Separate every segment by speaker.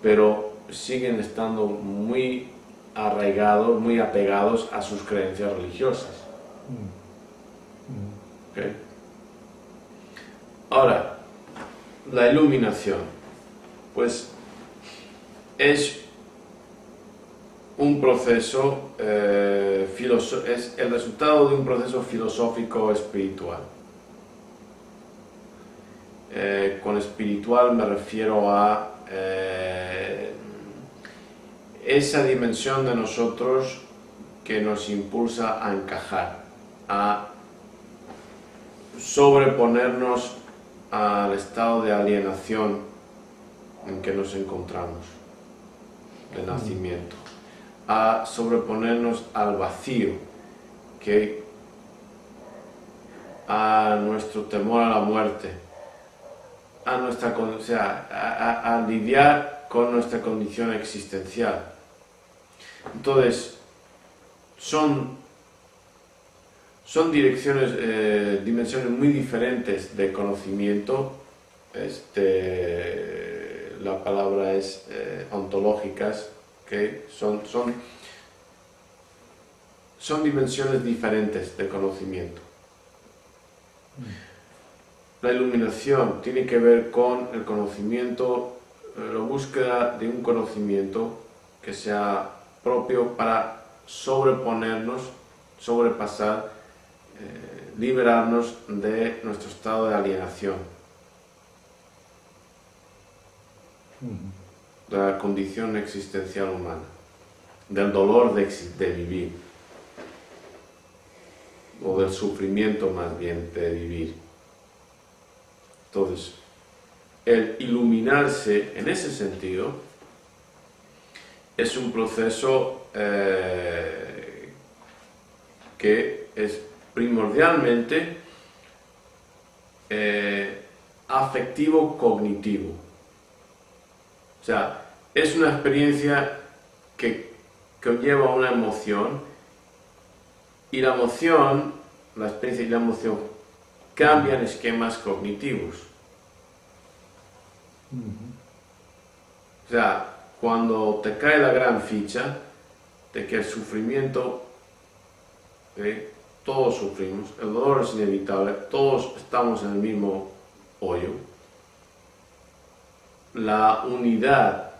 Speaker 1: pero siguen estando muy arraigados, muy apegados a sus creencias religiosas. ¿Okay? Ahora, la iluminación, pues es un proceso, es el resultado de un proceso filosófico espiritual. Con espiritual me refiero a esa dimensión de nosotros que nos impulsa a encajar, a sobreponernos al estado de alienación en que nos encontramos, de nacimiento, a sobreponernos al vacío, a nuestro temor a la muerte, a lidiar con nuestra condición existencial. Entonces, son dimensiones muy diferentes de conocimiento. La palabra es ontológicas, ¿okay? Son dimensiones diferentes de conocimiento. La iluminación tiene que ver con el conocimiento, la búsqueda de un conocimiento que sea propio para sobreponernos, sobrepasar, liberarnos de nuestro estado de alienación, de la condición existencial humana, del dolor de vivir, o del sufrimiento más bien de vivir. Entonces, el iluminarse en ese sentido es un proceso que es primordialmente afectivo-cognitivo. O sea, es una experiencia que conlleva una emoción, y la experiencia y la emoción cambian esquemas cognitivos. O sea, cuando te cae la gran ficha de que el sufrimiento, todos sufrimos, el dolor es inevitable, todos estamos en el mismo hoyo, la unidad,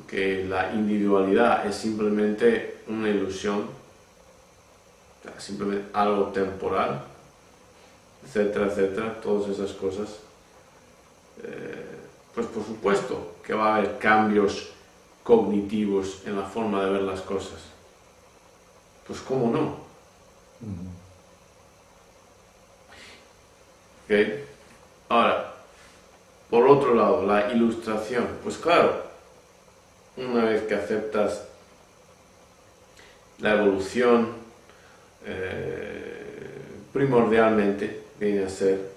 Speaker 1: que la individualidad es simplemente una ilusión, simplemente algo temporal, etcétera, etcétera, todas esas cosas, pues por supuesto que va a haber cambios cognitivos en la forma de ver las cosas. Pues cómo no. ¿Okay? Ahora, por otro lado, la ilustración. Pues claro, una vez que aceptas la evolución, primordialmente viene a ser,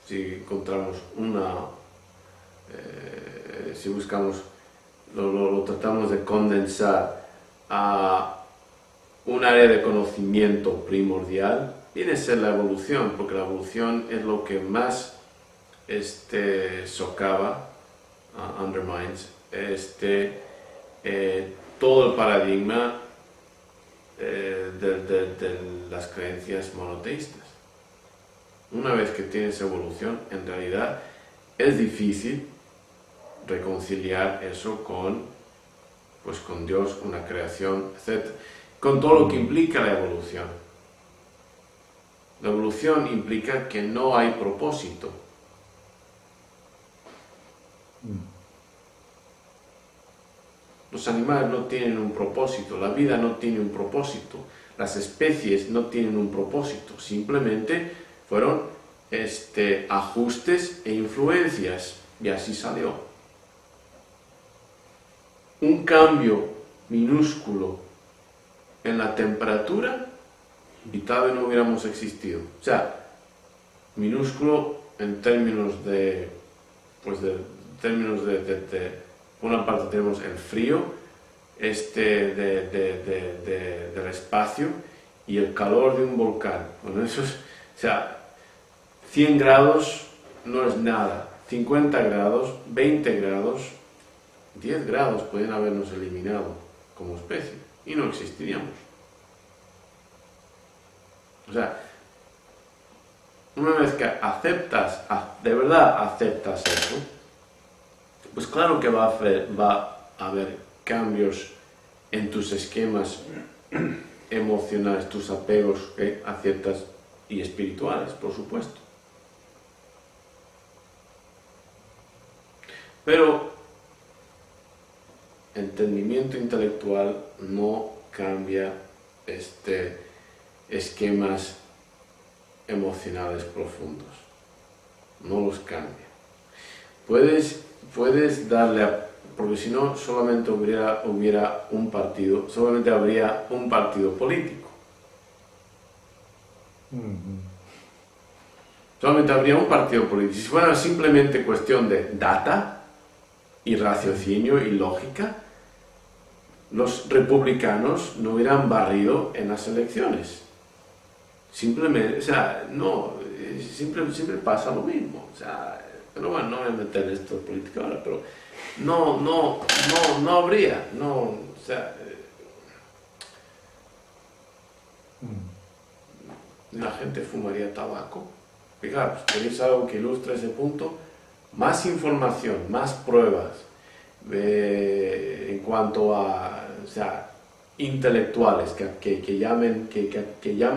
Speaker 1: si encontramos si buscamos, lo tratamos de condensar a un área de conocimiento primordial, viene a ser la evolución, porque la evolución es lo que más socava, undermines, todo el paradigma de las creencias monoteístas. Una vez que tienes evolución, en realidad es difícil reconciliar eso con Dios, una creación, etc. Con todo lo que implica la evolución. La evolución implica que no hay propósito. Los animales no tienen un propósito, la vida no tiene un propósito, las especies no tienen un propósito, simplemente fueron ajustes e influencias, y así salió. Un cambio minúsculo en la temperatura y tal vez no hubiéramos existido. O sea, minúsculo en términos de por una parte tenemos el frío del espacio y el calor de un volcán. Bueno, eso es, o sea, 100 grados no es nada, 50 grados, 20 grados 10 grados pueden habernos eliminado como especie y no existiríamos. O sea, una vez que aceptas, de verdad aceptas eso, pues claro que va a haber cambios en tus esquemas emocionales, tus apegos que aceptas y espirituales, por supuesto. Pero entendimiento intelectual no cambia esquemas emocionales profundos. No los cambia. Puedes darle a... Porque si no, solamente hubiera un partido, solamente habría un partido político. Solamente habría un partido político. Si fuera simplemente cuestión de data y raciocinio y lógica, los republicanos no hubieran barrido en las elecciones. Simplemente, o sea, no, siempre pasa lo mismo. O sea, pero bueno, no voy a meter en esto de política ahora, pero no habría, o sea, la gente fumaría tabaco. Fijaros, tenéis algo que ilustra ese punto. Más información, más pruebas en cuanto a, o sea, intelectuales que llamen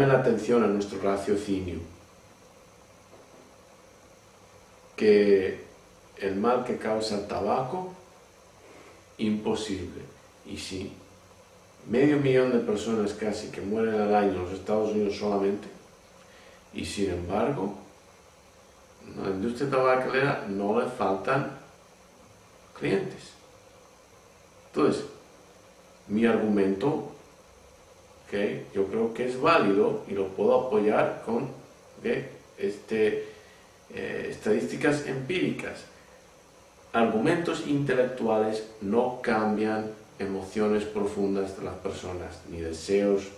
Speaker 1: la atención a nuestro raciocinio, que el mal que causa el tabaco, imposible. Y sí, 500.000 de personas casi que mueren al año en los Estados Unidos solamente, y sin embargo, a la industria tabacalera no le faltan clientes. Entonces, mi argumento, yo creo que es válido y lo puedo apoyar con estadísticas empíricas. Argumentos intelectuales no cambian emociones profundas de las personas, ni deseos,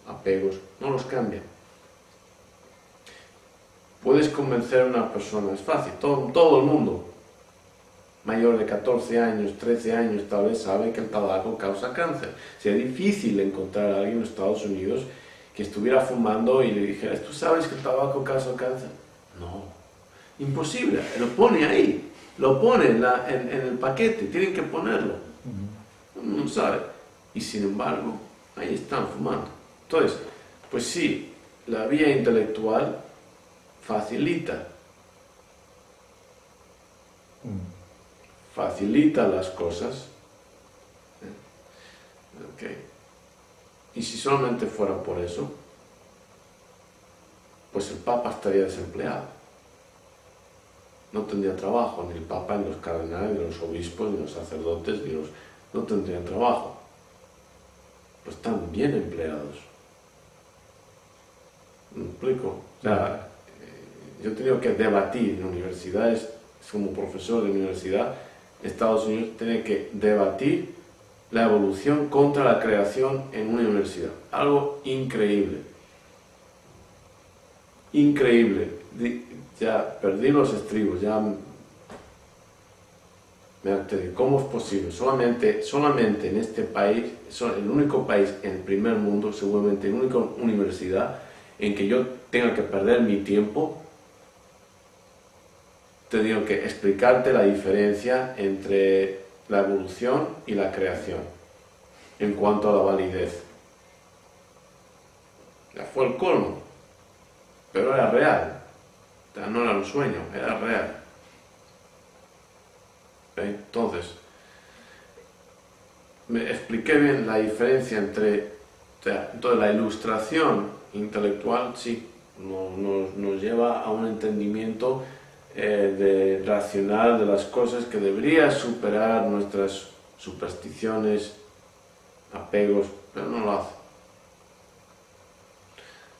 Speaker 1: apegos, no los cambian. Puedes convencer a una persona, es fácil, todo el mundo, mayor de 14 años, 13 años, tal vez sabe que el tabaco causa cáncer. Sería difícil encontrar a alguien en Estados Unidos que estuviera fumando y le dijera, ¿tú sabes que el tabaco causa cáncer? No, imposible, lo pone ahí, lo pone en el paquete, tienen que ponerlo. No sabe. Y sin embargo, ahí están fumando. Entonces, pues sí, la vía intelectual facilita las cosas. Y si solamente fuera por eso, pues el Papa estaría desempleado. No tendría trabajo, ni el Papa, ni los cardenales, ni los obispos, ni los sacerdotes, no tendrían trabajo. Pues están bien empleados. ¿Me explico? O sea, yo he tenido que debatir en universidades, como profesor de universidad, Estados Unidos tiene que debatir la evolución contra la creación en una universidad. Algo increíble. Increíble. Ya perdí los estribos, ya... ¿Cómo es posible? Solamente en este país, el único país en el primer mundo, seguramente la única universidad en que yo tenga que perder mi tiempo, tengo que explicarte la diferencia entre la evolución y la creación en cuanto a la validez. Ya fue el colmo, pero era real. O sea, no era un sueño, era real. Entonces, me expliqué bien la diferencia entre... entonces la ilustración intelectual, sí, nos lleva a un entendimiento racional de las cosas que debería superar nuestras supersticiones, apegos, pero no lo hace.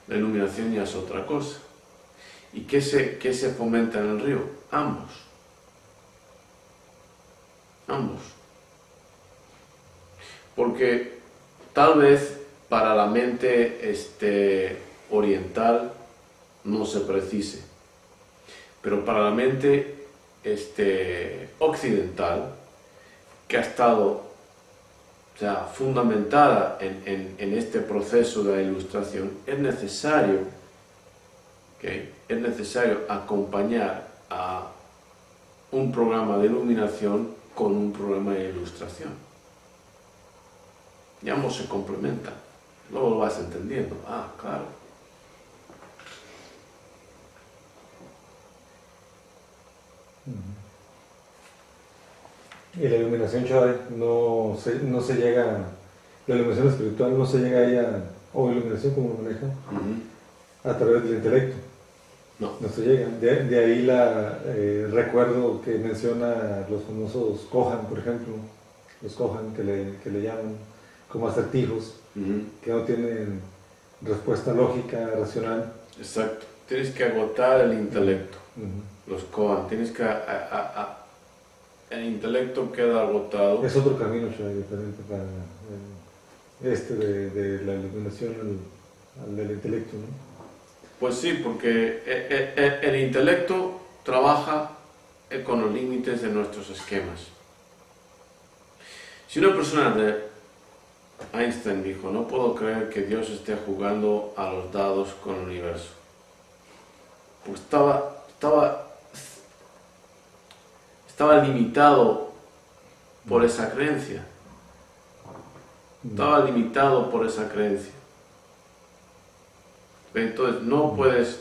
Speaker 1: La iluminación ya es otra cosa. ¿Y qué se fomenta en el río? Ambos. Porque tal vez para la mente oriental no se precise, pero para la mente occidental, que ha estado, o sea, fundamentada en este proceso de la ilustración, es necesario, ¿okay? Es necesario acompañar a un programa de iluminación con un programa de ilustración. Y ambos se complementan. Luego lo vas entendiendo. Ah, claro.
Speaker 2: Y la iluminación, Chávez, no se llega, la iluminación espiritual no se llega a ella, o iluminación como lo manejan, a través del intelecto. No se llega. De ahí recuerdo que menciona los famosos Kohan, por ejemplo, los Kohan que le llaman como acertijos, que no tienen respuesta lógica, racional.
Speaker 1: Exacto. Tienes que agotar el intelecto. Los Kohan. Tienes que... el intelecto queda agotado.
Speaker 2: Es otro camino, diferente para de la iluminación al intelecto, ¿no?
Speaker 1: Pues sí, porque el intelecto trabaja con los límites de nuestros esquemas. Si una persona de Einstein dijo, no puedo creer que Dios esté jugando a los dados con el universo, pues estaba limitado por esa creencia. Estaba limitado por esa creencia. Entonces no puedes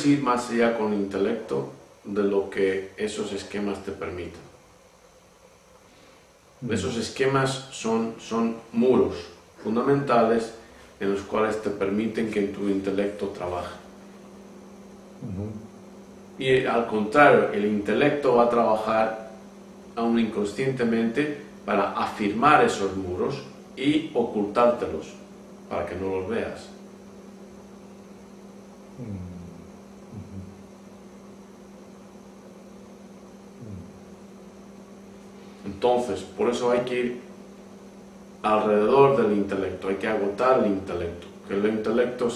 Speaker 1: ir más allá con el intelecto de lo que esos esquemas te permitan. Esos esquemas son muros fundamentales en los cuales te permiten que tu intelecto trabaje. Y al contrario, el intelecto va a trabajar aún inconscientemente para afirmar esos muros y ocultártelos para que no los veas. Entonces, por eso hay que ir alrededor del intelecto, hay que agotar el intelecto. Que el intelecto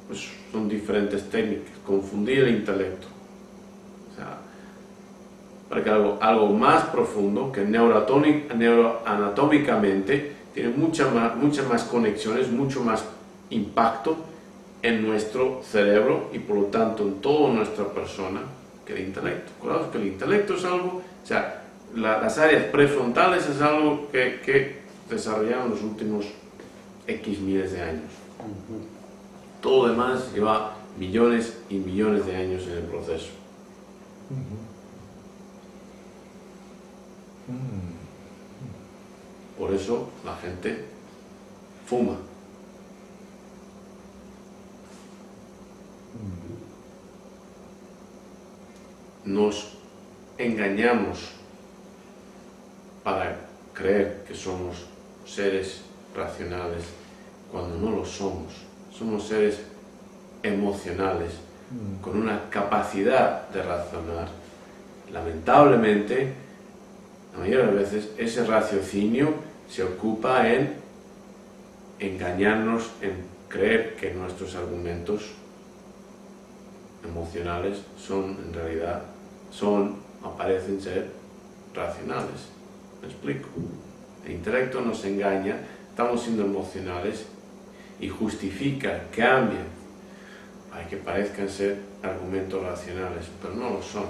Speaker 1: pues son diferentes técnicas, confundir el intelecto. O sea, para que algo más profundo, que neuroanatómicamente tiene muchas más conexiones, mucho más impacto en nuestro cerebro y por lo tanto en toda nuestra persona que el intelecto. Acordaos que el intelecto es algo, o sea, las áreas prefrontales es algo que desarrollaron en los últimos X miles de años. Todo lo demás lleva millones y millones de años en el proceso. Por eso la gente fuma. Nos engañamos para creer que somos seres racionales cuando no lo somos. Somos seres emocionales con una capacidad de razonar. Lamentablemente, la mayoría de las veces ese raciocinio se ocupa en engañarnos, en creer que nuestros argumentos emocionales en realidad aparecen ser racionales. ¿Me explico? El intelecto nos engaña, estamos siendo emocionales y justifica, cambia para que parezcan ser argumentos racionales, pero no lo son.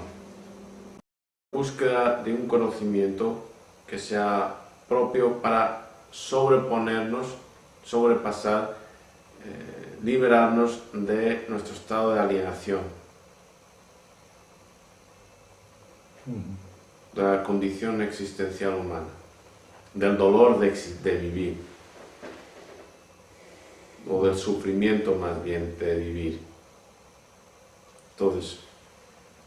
Speaker 1: Búsqueda de un conocimiento que sea propio para sobreponernos, sobrepasar, liberarnos de nuestro estado de alienación, de la condición existencial humana, del dolor de vivir, o del sufrimiento más bien de vivir. Entonces,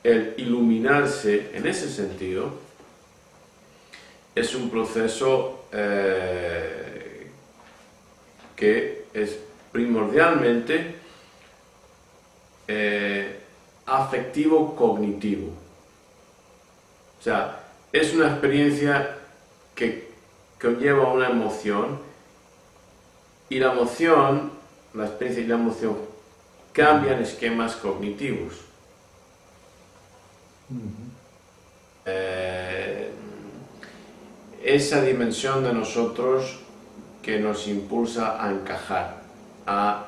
Speaker 1: el iluminarse en ese sentido es un proceso que es primordialmente afectivo-cognitivo. O sea, es una experiencia que conlleva una emoción y la emoción, la experiencia y la emoción cambian esquemas cognitivos. esa dimensión de nosotros que nos impulsa a encajar, a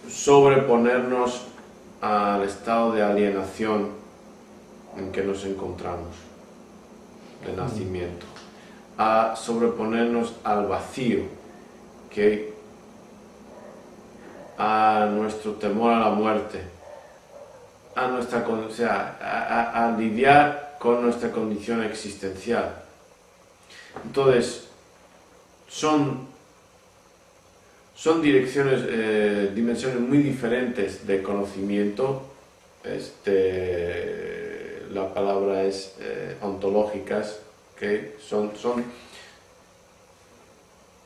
Speaker 1: sobreponernos al estado de alienación en que nos encontramos, de nacimiento, a sobreponernos al vacío, a nuestro temor a la muerte, a lidiar con nuestra condición existencial. Entonces, son dimensiones muy diferentes de conocimiento. La palabra es ontológicas, ¿okay?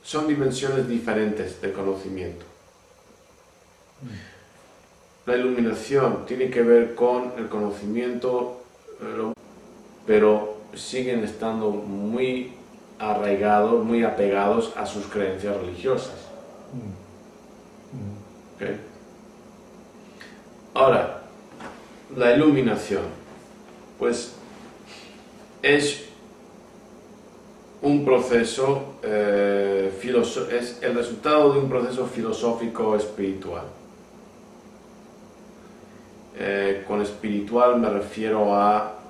Speaker 1: Son dimensiones diferentes de conocimiento. La iluminación tiene que ver con el conocimiento, pero siguen estando muy arraigados, muy apegados a sus creencias religiosas. ¿Okay? Ahora, la iluminación, pues es un proceso, es el resultado de un proceso filosófico espiritual. Con espiritual me refiero a